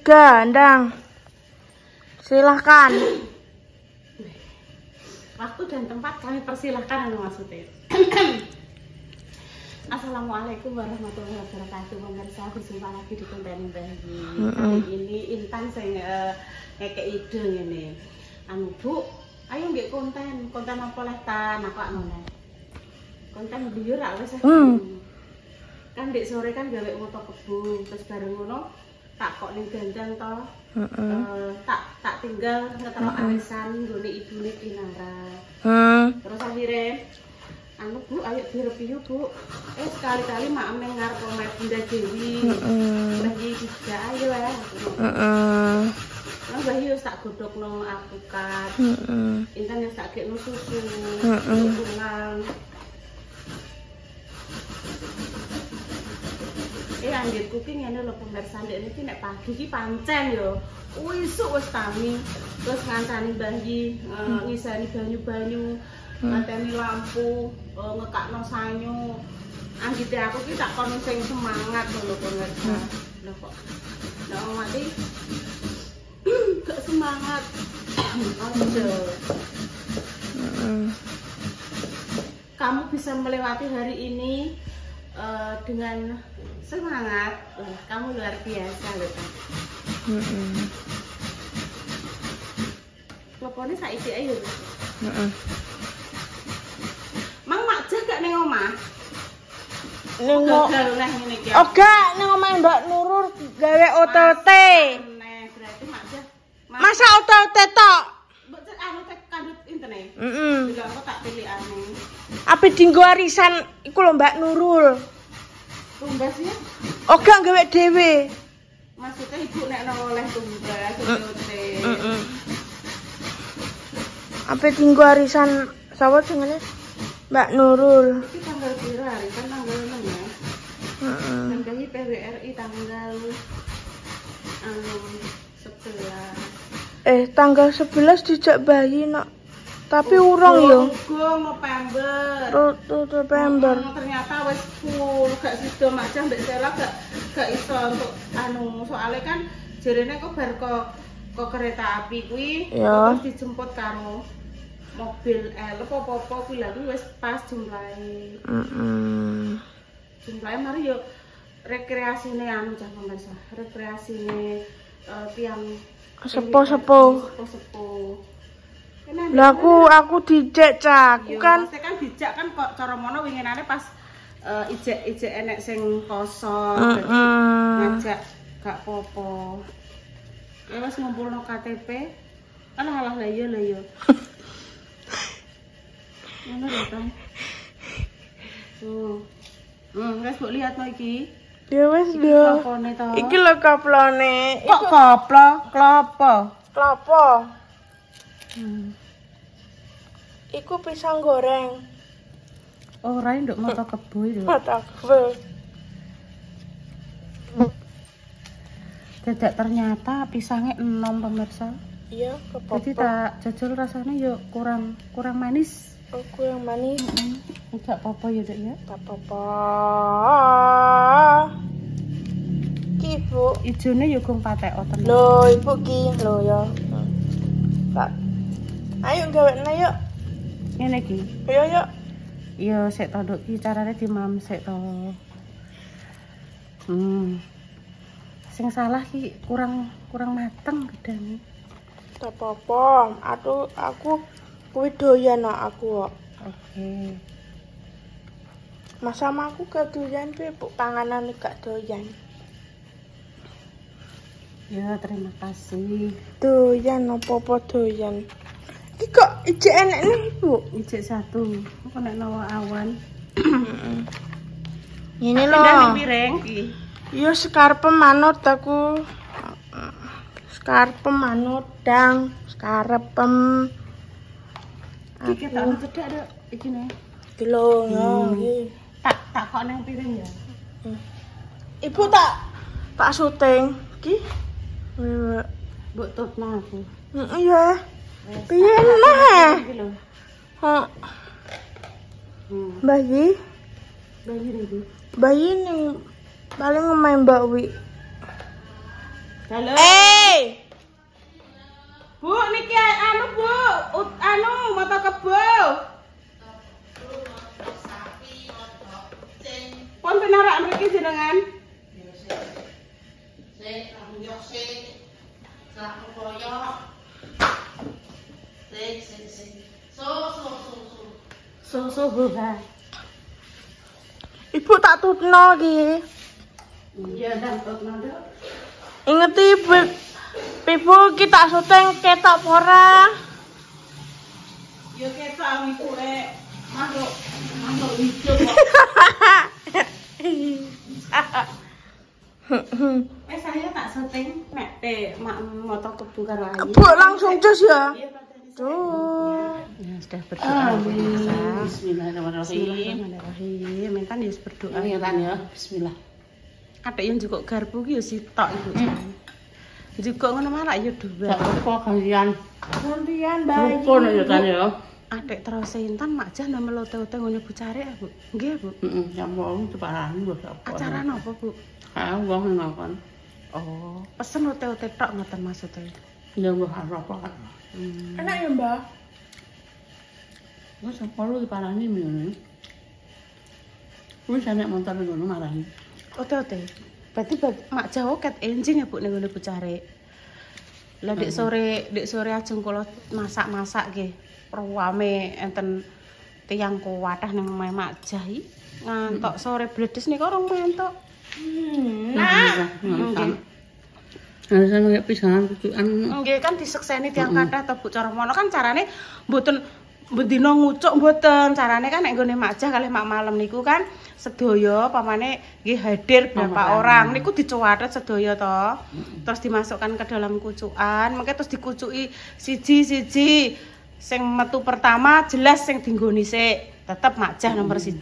Gandang. Silahkan. Waktu dan tempat kami persilahkan maksudnya. Assalamualaikum warahmatullahi wabarakatuh. Pemirsa, berjumpa lagi di konten Bayi. Kali ini Intan saya ngekek ide ini. Anu Bu, ayo nggak konten apa lah tan? Aku anu konten beliau rak wis. Kan dek sore kan gawe moto kebun, terus bareng ngono tak kok ning gandang to. Tak tinggal ngetero arisan nggone ibune Kinara. Terus akhirnya anu Bu, ayo direview Bu. Sekali-kali mak ameng ngarep omahe Bunda Dewi. Lagi juga ayo ya. Nang bayi wis tak godhogno alpukat. Intan wis tak gekno susu. Pulang. Anggit cooking ngene lho pemirsa, ndek niki nek pagi iki pancen yo. Isuk wis tani. Terus ngancani bayi, ngisani banyu-banyu, mateni lampu, ngekakno sanyu. Anggite aku ki tak kono sing semangat lho pemirsa. Lho kok nek mati gak semangat. Aduh. Kamu bisa melewati hari ini dengan semangat. Kamu luar biasa loh Pak. Klopone saiki ayo. Mang mak jah gak ning omah? Ning gagal ngene iki. Oh gak ning omah Mbak Nurul gawe OTT. Berarti mak jah. Masa OTT tok? Mbok cek anu tek kandut internet. Juga aku tak pilih anu. Ape dinggo arisan iku lho Mbak Nurul. Tumbas ya? Oh gak gawe dhewe. Maksudnya ibu nek oleh tumbas OTT. Ape dinggo arisan sapa jenenge? Mbak Nurul. Iki tanggal piro arisan tanggal 6 ya? Dan kami PWRI tanggal 11. Tanggal 11 dijak bayi nak. Tapi urung yo. November. Ternyata wis full, gak sido macam mbek Sela gak iso untuk anu, soalnya kan jarene kok bar kok kereta api kuwi terus dijemput karo mobil apa-apa kuwi lha wis pas jumlahe. Jumlahe mari yo rekreasine anu cah pemirsa, rekreasine tiang sepo-sepo. Lah aku dijek cah, aku kan dijak kan kok cara mono winginane pas ijek enek sing kosong dadi ngajak gak popo. Ya wis ngumpulno KTP. Kan halah lah iya. Ngono lho Tan. Wes mbok lihat no iki. Ya wis yo. Iki lho koplone. Kok koplo? Klopo? Klopo. Iku pisang goreng. Ora nduk moto kebo lho. Moto kebo. Dadak ternyata pisangnya enom pemirsa. Iya, kepopo. Jadi tak jajal rasanya yo kurang manis. Oh, kurang manis. Enggak apa-apa ya, Dek ya. Tak apa-apa. Ki, Bu. Ijone yo gong pateko tenan. Lho, Ibu ki lho ya. Pak. Ayo gawekna yuk. Ngene iki. Ayo yuk. Iya, sik to Nduk ki carane dimam sik to. Sing salah ki kurang mateng gedane. Tak apa-apa. Aku kuwi doyan aku kok. Oke. Mas sama aku gak doyan piye, Bu, panganan gak doyan. Ya, terima kasih. Doyan apa-apa doyan. Iki kok ijek enek nih, Bu? Ijek satu. Kok nek nawa awan. Ini lho. Pindah piring iki. Yo skarpe manut aku. Skarpe manut dang, skarepem. Iki tak cedhak Dek, iki nih. Iki lho, iki. Tak kok nang piring ya. Ibu tak syuting. Iki. Mbok tutno aku. Iya. Piye nah? Iki lho. Bayi Bayi iki. Bayi ning paling main Mbak Wi. Halo. Bu, niki anu Bu, anu moto kebo. Pun penarak mriki jenengan. Sik, yo sik. Sak koyo. Sik. So Bu, Pak. Ibu tak tutno iki. Iya, dan tutno. Ingeti Ibu kita syuting ketok ora? Yo ketok iku makhluk hidup. Saya tak syuting nek moto kebu karo Ayu. Ibu langsung cus ya. Iya, Pak. Tuh. Ya sudah berdoa. Bismillahirrahmanirrahim. Bismillahirrahmanirrahim. Mentan ya berdoa. Ya tan ya. Bismillah. Ada yang juga garpu ki ya sitok iku. Juga ngono malah ya dua. Sak apa gantian. Gantian bayi. Rukun ya tan ya. Adek terus Intan mak jan nomel ote-ote ngene Bu Cari ya, Bu. Nggih, Bu. Heeh, yang mau ceparan Bu apa. Acara napa, Bu? Ah, wong ngakon. Oh, pesen ote-ote tok ngoten maksudnya. Ya Bu apa kan. Enak ya, Mbak? Wes apa lu diparani ngene. Wis anak motor ngono marani. Ote-ote. Berarti mak Jawa ket enjing ya Bu ning ngene Bu Cari. Lah dek sore ajeng kula masak-masak nggih. Ruame enten tiyang kuwatah ning omahe mak Jahi. Ngantok sore bledes nika orang mentok. Nah. Harus ana pisahan cucukan. Nggih kan disekseni tiyang kathah to Bu cara mono kan carane mboten bendina ngucuk mboten. Carane kan nek nggone mak Jah kalih mak Malem niku kan sedaya pamane nggih hadir berapa orang niku dicuwathet sedaya to. Terus dimasukkan ke dalam kucukan, mengke terus dikucuki siji-siji. Sing metu pertama jelas sing dinggoni sik, tetep mak Jah nomor 1.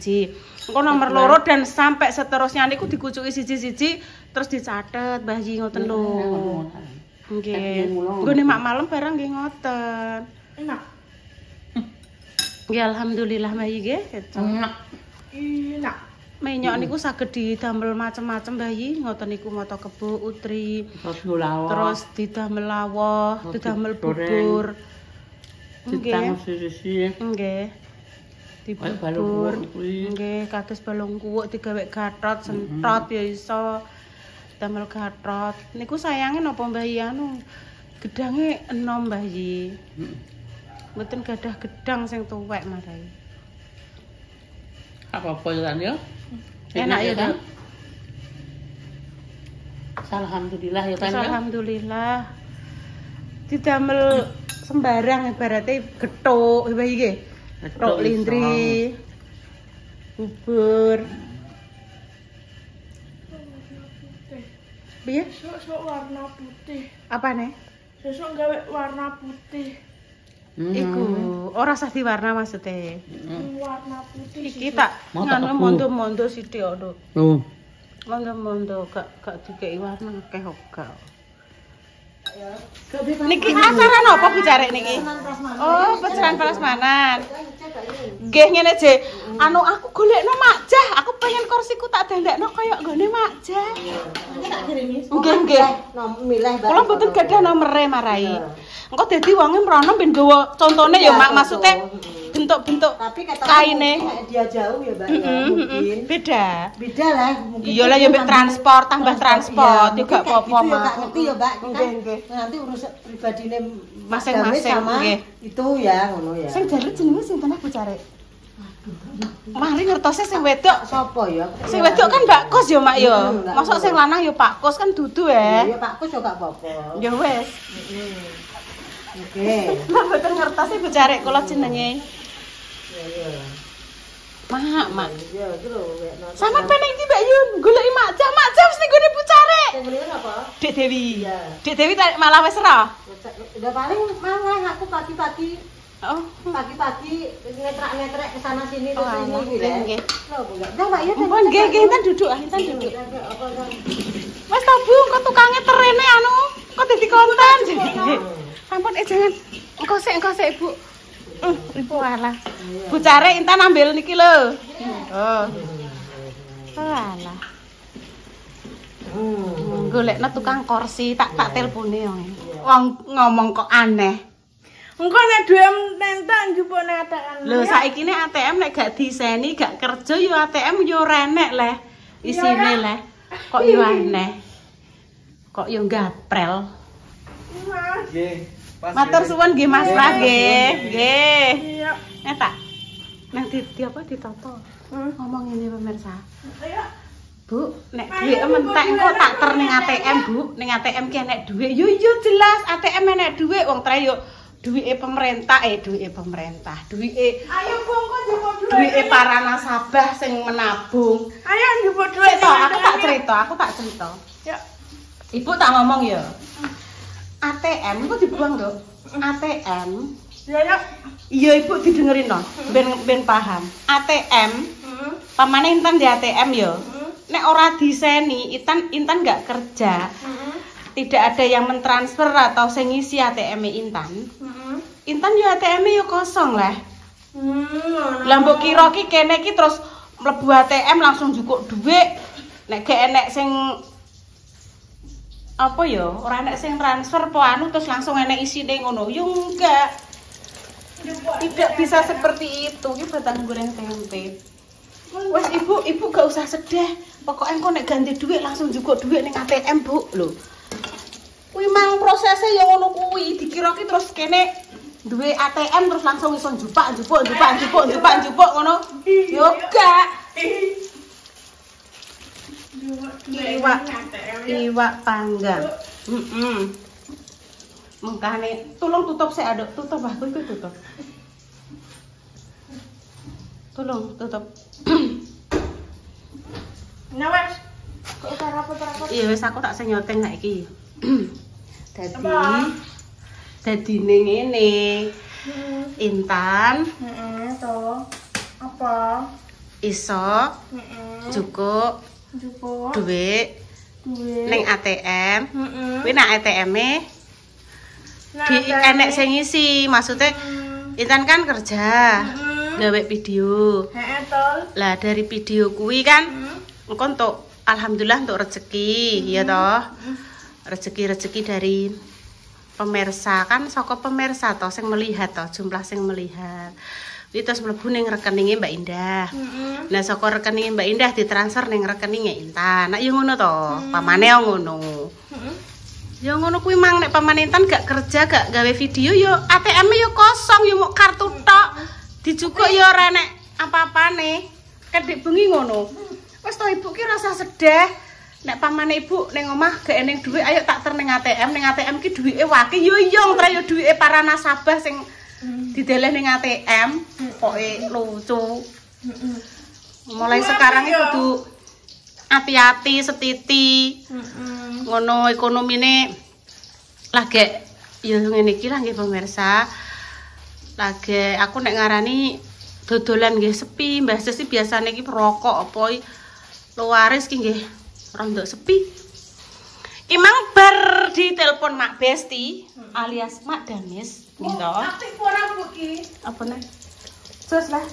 Engko nomor 2 dan sampai seterusnya niku dikucuki siji-siji terus dicatet Mbah Yi ngoten lho. Nggih. Nggone mak Malem barang nggih ngoten. Enak. Nggih alhamdulillah Mbah Yi nggih. Enak. Menyok niku saged didamel macem-macem Mbah Yi, ngoten niku moto kebo, utri, terus didamel lawah, didamel bubur. Ditang sisi. Nggih. Dibubur. Nggih, kados balung kuwuk digawe gathot, sentot ya iso. Damel gathot. Niku sayange napa Mbah Yi anu gedange enom Mbah Yi. Mboten gadah gedang sing tuwek marai. Apa-apa ya tan ya? Enak ya, Dok. Alhamdulillah ya tan ya. Alhamdulillah. Didamel sembarang ibaratnya gethuk Mbah Yi nggih. Gethuk lindri. Bubur. Piye? Sesuk warna putih. Apane? Sesuk gawe warna putih. Iku ora usah diwarna maksudnya. Warna putih. Iki tak nganu mondo-mondo sithik kok. Oh. Mondo-mondo gak dikeki warna akeh kok. Niki acara napa Bu Cari niki? Oh, pecahan prasmanan. Nggih ngene Je. Anu aku golekno Mak Jah, aku pengen kursiku tak dandakno kaya nggone Mak Jah. Nggih nggih. Kula mboten gadah nomere marai. Engko dadi wonge mrono ben nggawa contone ya Mak, maksude bentuk-bentuk kaine. Dia jauh ya Mbak ya, mungkin. Beda. Beda lah mungkin. Iya lah ya mbek transport, tambah transport yo gak apa-apa Mak. Mak. Ngerti ya Mbak. Nggih nggih. Nanti urusan pribadine Masing-masing, sama nggih. itu ya ngono ya. Sing jalu jenenge sinten Bu Cari? Mari ngertose sing wedok. Sapa ya? Sing wedok kan Mbak Kos ya Mak ya. Enggak. Mosok sing lanang ya Pak Kos kan dudu Ya ya. Pak Kus yo gak apa-apa. Ya wis. Oke. Lah mboten ngertose Bu Cari kula jenenge. Ya. Mak. Ya iki lho wekno. Sama peneng iki Mbak Yun, goleki Mak Jah wis ning gone Bu Cari. Sing ngene apa? Dek Dewi. Iya. Dek Dewi malah wis ora. Udah paling malah aku pagi-pagi Oh. pagi-pagi ngetrak-ngetrek ke sana sini Oh, terus ini gitu ya. nggih. Loh, enggak. Nah, Mbak ya. Mumpun nggih intan duduk, intan duduk. Apa Wes ta Bu, engko tukange terene anu, kok dadi konten. Sampun jangan. Engko sik Bu. Ibu alah. Bu Cari intan ambil niki lho. Oh. Alah. Monggo golekno tukang kursi, tak telpone wong ngomong kok aneh. Engko nek duwe entek njupuk nek ATM. Lho saiki nek ATM nek gak diseni, gak kerja yo ATM yo renek leh. Isine leh. Kok yo aneh. Kok yo gaprel. Nggih. Matur suwun nggih Mas Pra nggih. Nggih. Iya. Tak. Nang di apa ditoto. Ngomong ini pemirsa. Ayo. Bu, nek duit mentek engko tak ter ning ATM, Bu. Ning ATM ki enek duit. Yo jelas ATM enek duit wong tra yo duwike pemerintah, duwike pemerintah. Duwike Ayo Bu, engko njupuk duit. duwike para nasabah sing menabung. Ayo njupuk duit. Aku tak cerita. Ya. Ibu tak ngomong ya. ATM itu dibuang, Dok. ATM. Ya ya. Iya, Ibu didengerin no. Ben paham. ATM. Pamane Intan di ATM ya. Nek ora diseni, Intan nggak kerja. Tidak ada yang mentransfer atau sing ngisi ATM-e Intan. Intan yo ATM-e yo kosong lah. Lah mbok kira ki kene ki terus mlebu ATM langsung jukuk dhuwit. Nek gak enek sing apa yo, ora enek sing transfer po anu terus langsung enek isine ngono. Yo enggak. Tidak bisa seperti itu. Ki batang goreng tempe. Wes ibu gak usah sedih. Pokoknya engko nek ganti dhuwit langsung jukuk dhuwit ning ATM, Bu. Lho. Kuwi mang prosesnya yang ngono kuwi, dikira ki terus kene duwe ATM terus langsung iso njupuk ngono. Yo gak. Iwak panggang. Mengkane tolong tutup sik aduk, tutup ah kuwi tutup. Tolong tutup. Nah wes. Kok ora rapot-rapot. Iya wis aku tak senyoteng saiki. Dadi ning ngene. Intan. To. Apa? Iso cukup duit ning ATM. Kuwi nek ATM-e di enek sing ngisi, maksudnya Intan kan kerja. Gawe video. Tol. Lah dari video kuwi kan engko untuk alhamdulillah untuk rezeki, ya toh. Rezeki dari pemirsa kan saka pemirsa toh sing melihat toh, jumlah sing melihat. Kuwi terus mlebu ning rekeninge Mbak Indah. Nah saka rekeninge Mbak Indah ditransfer ning rekeninge Intan. Nek yo ngono toh, pamane yo ngono. Ya ngono kuwi mang nek pamane Intan gak kerja, gak gawe video yo ATM-e yo kosong, yo mok kartu tok. Dijukuk yo ora nek apa-apane. Kedhik bengi ngono. Wes to Ibu ki rasa sedih. Nek pamane Ibu ning omah gak eneng dhuwit, ayo tak ter ning ATM. Ning ATM ki dhuwite wake. Yo iya ntra yo dhuwite para nasabah sing dideleh ning ATM. Pokoke lucu. Mulai sekarang iki kudu hati-hati setiti. Ngono ekonomine lagi ya ngene iki lah nggih pemirsa. Lagi aku nek ngarani dodolan nggih sepi, Mbah Sesi biasane iki perokok apa luaris ki nggih rondok sepi. Ki mang bar ditelepon Mak Besti alias Mak Damis gitu. Aktif ora Bu ki? Apa nih? Terus lah.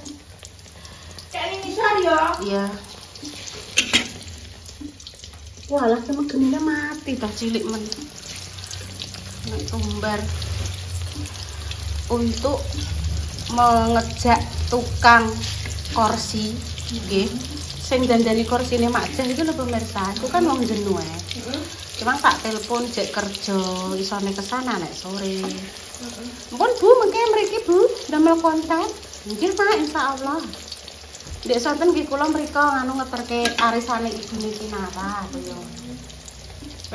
Kayak ini misal ya. Iya. Walah temen genine mati ta cilik men. Nek tumbar untuk mengejak tukang kursi nggih. Sing dandani kursine Mak Jah itu lho pemirsa, itu kan wong jenuh. Cuma tak telepon jek kerja, isone kesana nek sore. Mpun Bu, mengke mriki Bu, damel konten. Nggih Pak, insyaallah. Ndek sonten nggih kula mrika nganu ngeterke arisane ibune Kinara yo.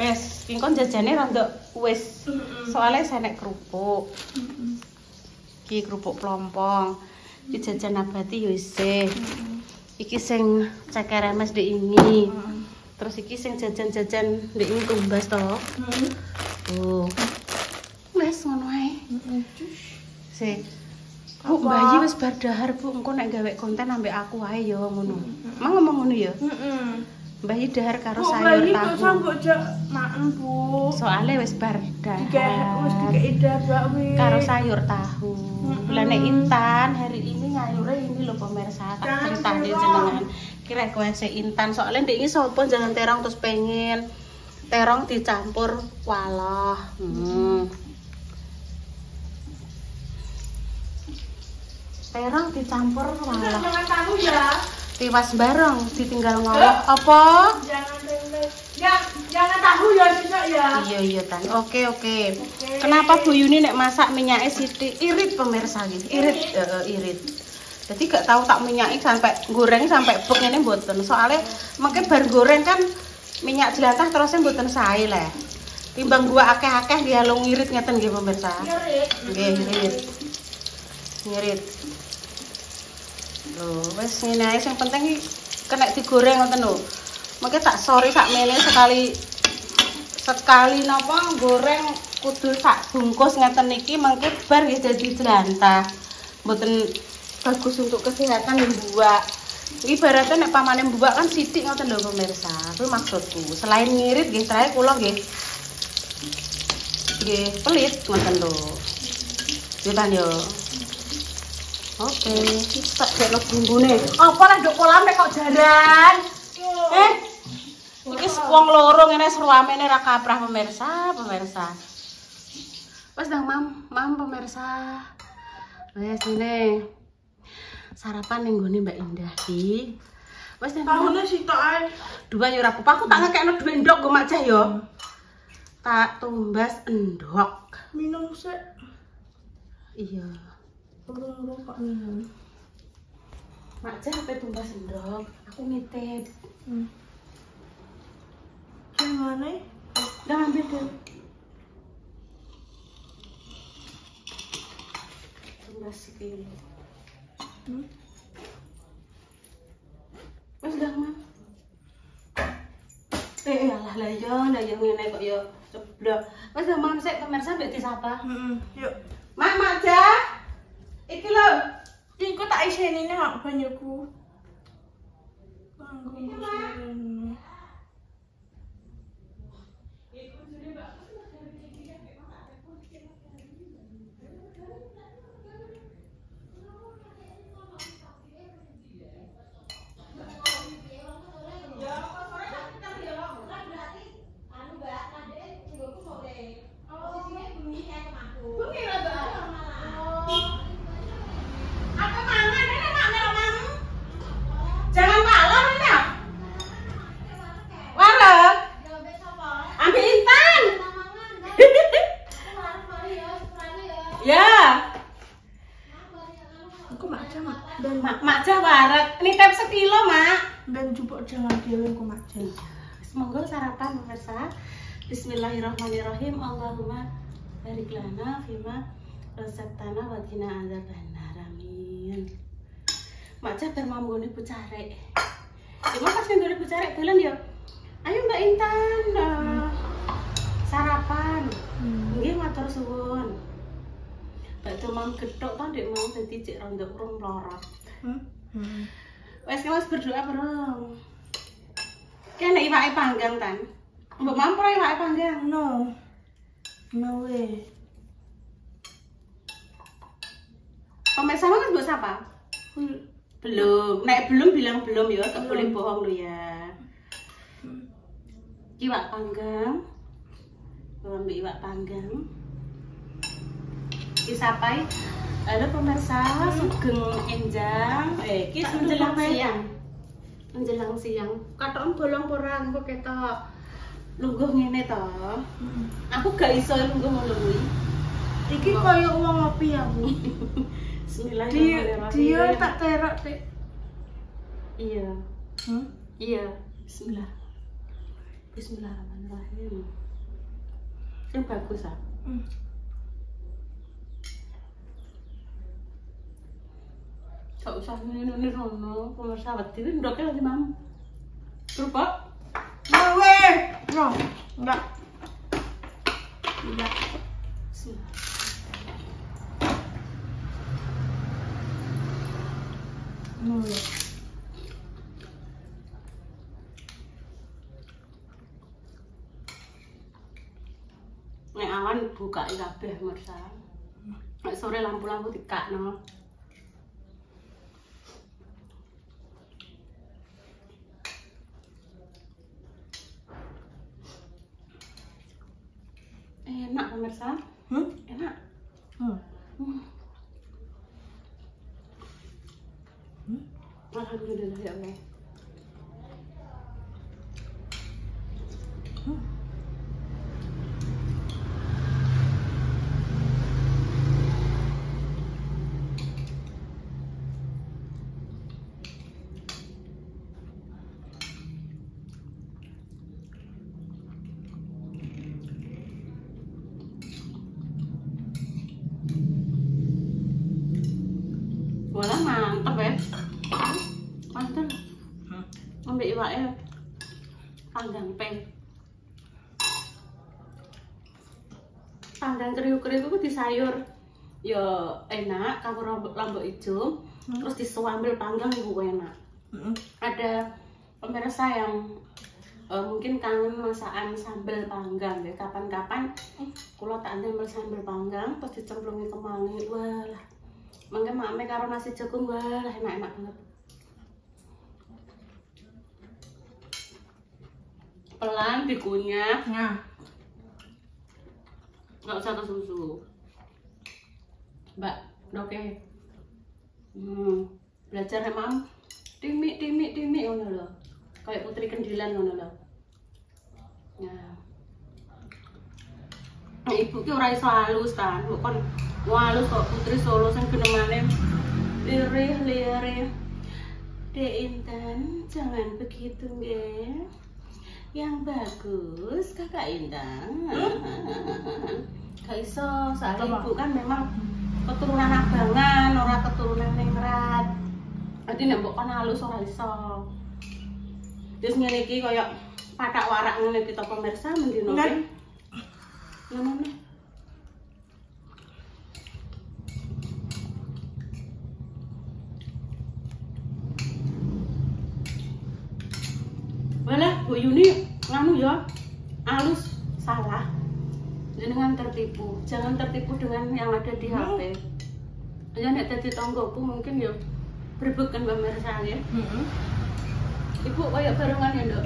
Wes, ki kon jajane rondok wis. Soale senek kerupuk. Ki kerupuk plompong. Ki jajan abati yo isih. Iki sing ceker mes ndek ini. Terus iki sing jajan-jajan ndek ini tumbas to. Oh. Wes ngono ae. Sik. Bu, bayi wis bar dahar, Bu. Engko nek gawe konten ambek aku ae ya ngono. Mang ngomong ngono ya? Bayi dahar karo sayur tahu. Kok sambok jak maem, Bu. Soale wis bar dahar. Wis dikeki dahar wis. Karo sayur tahu. Lah nek Intan hari ini nyayure ini lho pemirsa, tak critani jenengan. Kira kowe se Intan soalnya ndek iki sapa jangan terong terus pengen terong dicampur waloh. Terong dicampur waloh. Jangan tahu ya. Tiwas bareng ditinggal ngoloh. Apa? Jangan tempe. Jangan tahu ya Cicok ya. Iya tan. Oke. Kenapa Bu Yuni nek masak minyaknya sithik irit pemirsa gitu. Irit. Jadi gak tahu tak minyaknya sampai goreng sampai bek ini mboten. Soalnya mungkin bar goreng kan minyak jelantah terusnya mboten sae lah. Timbang gua akeh-akeh dialung ngirit ngeten nggih pemirsa. Nggih, ngirit. Loh, wis ngene ae sing penting kena digoreng ngoten lho. Mengke tak sore sak mene sekali napa goreng kudu sak bungkus ngeten niki mengke bar nggih dadi jelantah. Mboten bagus untuk kesehatan buak. Ibaratnya nek pamane buak kan sithik ngoten lho pemirsa. Kuwi maksudku. Selain ngirit nggih trae kula nggih pelit ngoten lho. Ditan yo. Oke, tak delok bumbune. Apa lah nduk kolam kok jaran? Iki wong loro ngene seruamene ra kaprah pemirsa. Wes ndang mam pemirsa. Wes ngene. Sarapan ning gone Mbak Indah iki. Wes Tahune sitok ae. Dua yo ora apa-apa, aku tak ngekekno dhuwit ndok go Mak Jah yo. Tak tumbas endok. Minum sik. Iya. Urung kok minum. Mak Jah ape tumbas endok? Aku nitip. Gimana? Udah ambil deh. Tumbas segini. Wes dah Mam. Alah lah yo ngene kok yo ceblok. Wes dah Mam sik pemirsa mbek disapa. Yuk. Mak Jah. Iki lho. Iku tak iseni nek banyuku. Kanggo musuhin. Jangan kalah ini. Wareg. Ambil Intan. Ya. Aku makja mak. Mak Jah wareg. Nitip sekilo, Mak. Ben jupuk jangan dhewe aku makja. Semoga sarapan pemirsa. Bismillahirrahmanirrahim. Allahumma barik lana fima razaqtana wa qina adzabannar. Amin. Mak Jah bar mamgone bucarek. Cuma pas ngendone bucarek dolan ya. Ayo Mbak Intan. Sarapan. Nggih matur suwun. Bakso mam gethuk to ndek mau dadi cek rondok rum lorot. Wes kelas berdoa bareng. Kene iwake panggang tan. Mbok mampu ora iwake panggang. No way. Pemirsa kan mbok sapa? Belum. Nek belum bilang belum ya, gak boleh bohong lo ya. Iwak panggang. Bawa ambil iwak panggang. Disapai. Halo pemirsa, sugeng enjang. Iki menjelang siang. Menjelang siang. Katokan bolong porang kok ketok lungguh ngene to. Aku gak iso lungguh ngono kuwi. Iki koyo wong ngopi aku. Bismillahirrahmanirrahim. Dia tak terok Dik. Iya. Iya. Bismillah. Bismillahirrahmanirrahim. Yang bagus ah. Gak usah ini rono, pemirsa wedi iki ndoke lagi mam. Kerupuk? Mawe. No, enggak. Enggak. Bismillah. No. Nek awan buka kabeh pemirsa. Nek sore lampu-lampu dikakno. Enak pemirsa. Enak. Alhamdulillah ya Allah. Wah mantep ya. Mantep. Ambil iwaknya panggang peng. Panggang kriuk-kriuk itu disayur. Ya enak, campur lombok hijau. Terus disuambil panggang itu enak. Ada pemirsa yang mungkin kangen masakan sambal panggang ya. Kapan-kapan kula tak ndamel sambal panggang terus dicemplungi kemangi. Walah. Mangke mame karo nasi jagung walah enak-enak banget. Pelan dikunyah. Nggak usah ke susu. Mbak, oke. Belajar ya mam. Timik ngono lho. Kayak putri kendilan ngono lho. Nah. Ibu ki ora iso halus ta. Kok kon halus kok putri Solo sing genemane lirih. Dek Intan, jangan begitu nggih. Yang bagus Kakak Intan. Gak iso, soalnya ibu kan memang keturunan abangan, ora keturunan ningrat. Jadi nek mbok kon halus ora iso. Terus ngene iki koyo pathak warak ngene kita pemirsa mendino ki. Ngono. Walah, Bu Yuni nganu ya, halus salah. Jangan tertipu, jangan tertipu dengan yang ada di HP. Ya nek dadi tanggoku mungkin ya berebut kan pemirsa ya. Ibu kayak barengan ya, Nduk?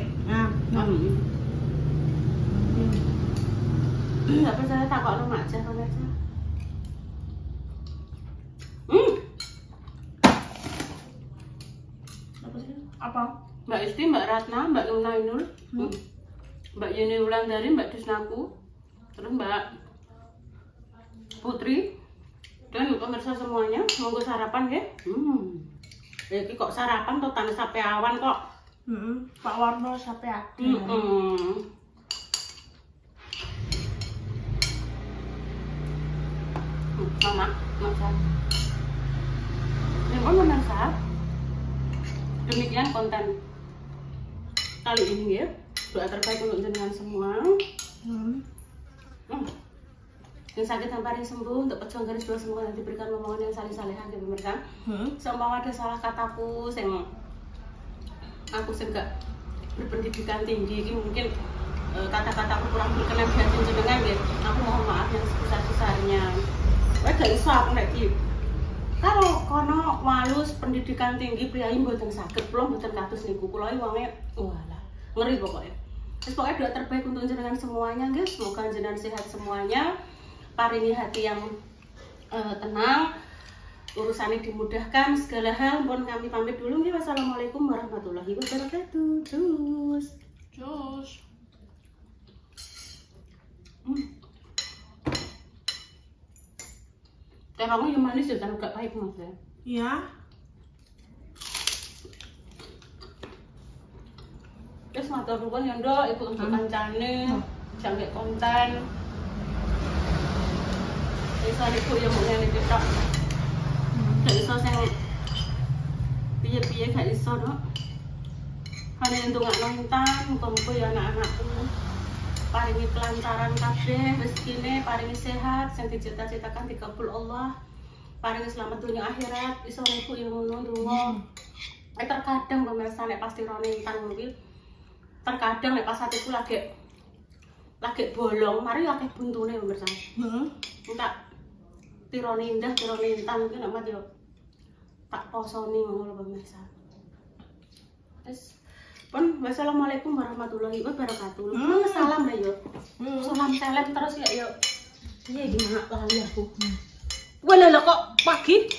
Enggak percaya tak kok lemak aja pemirsa. Apa? Mbak Isti, Mbak Ratna, Mbak Nunainul, Mbak Yeni Wulandari, Mbak Disnaku, terus Mbak Putri, dan pemirsa semuanya, monggo sarapan ya. Iki kok sarapan tuh tanah sapi awan kok. Pak Warno sapi ati. Mama, masak. Yang mana masak? Demikian konten kali ini ya. Doa terbaik untuk jenengan semua. Yang sakit dan paling sembuh, untuk pejuang garis dua semua nanti diberikan momongan yang salih-salihan di pemirsa. Seumpama ada salah kataku yang aku gak berpendidikan tinggi, ini mungkin kata-kataku kurang berkenan di hati jenengan ya. Aku mohon maaf yang sebesar-besarnya. Gak iso aku nek kalau kono walus pendidikan tinggi priayi mboten saged, kula mboten kados niku. Kula iki wonge walah, ngeri pokoknya. Terus pokoknya doa terbaik untuk jenengan semuanya, guys. Semoga jenengan sehat semuanya. Paringi hati yang tenang, urusannya dimudahkan, segala hal. Mohon kami pamit dulu nih. Wassalamualaikum warahmatullahi wabarakatuh. Cus. Terongnya yang manis ya, gak pahit mas ya. Iya. Terus matur nuwun ya Nduk, ibu untuk kancane, jangan konten. Iso ibu yang mau ngene iki tok. Gak iso sing piye-piye gak iso, Nduk. Hanya ndongakno Intan, muga-muga ya anak-anakku paringi kelancaran kabeh rezekine, paringi sehat, sing dicita-citakan dikabul Allah. Paringi selamat dunia akhirat, iso ibu ilmu ndonga. Terkadang pemirsa nek pasti rone Intan kuwi terkadang nek pas hatiku lagi bolong, mari akeh buntune pemirsa. Tak tirone indah, tirone Intan iki nek yo tak posoni ngono lho pemirsa. Wis Pun wassalamualaikum warahmatullahi wabarakatuh. Salam lah yo. Salam terus ya yo. Iya gimana lali aku. Walah kok pagi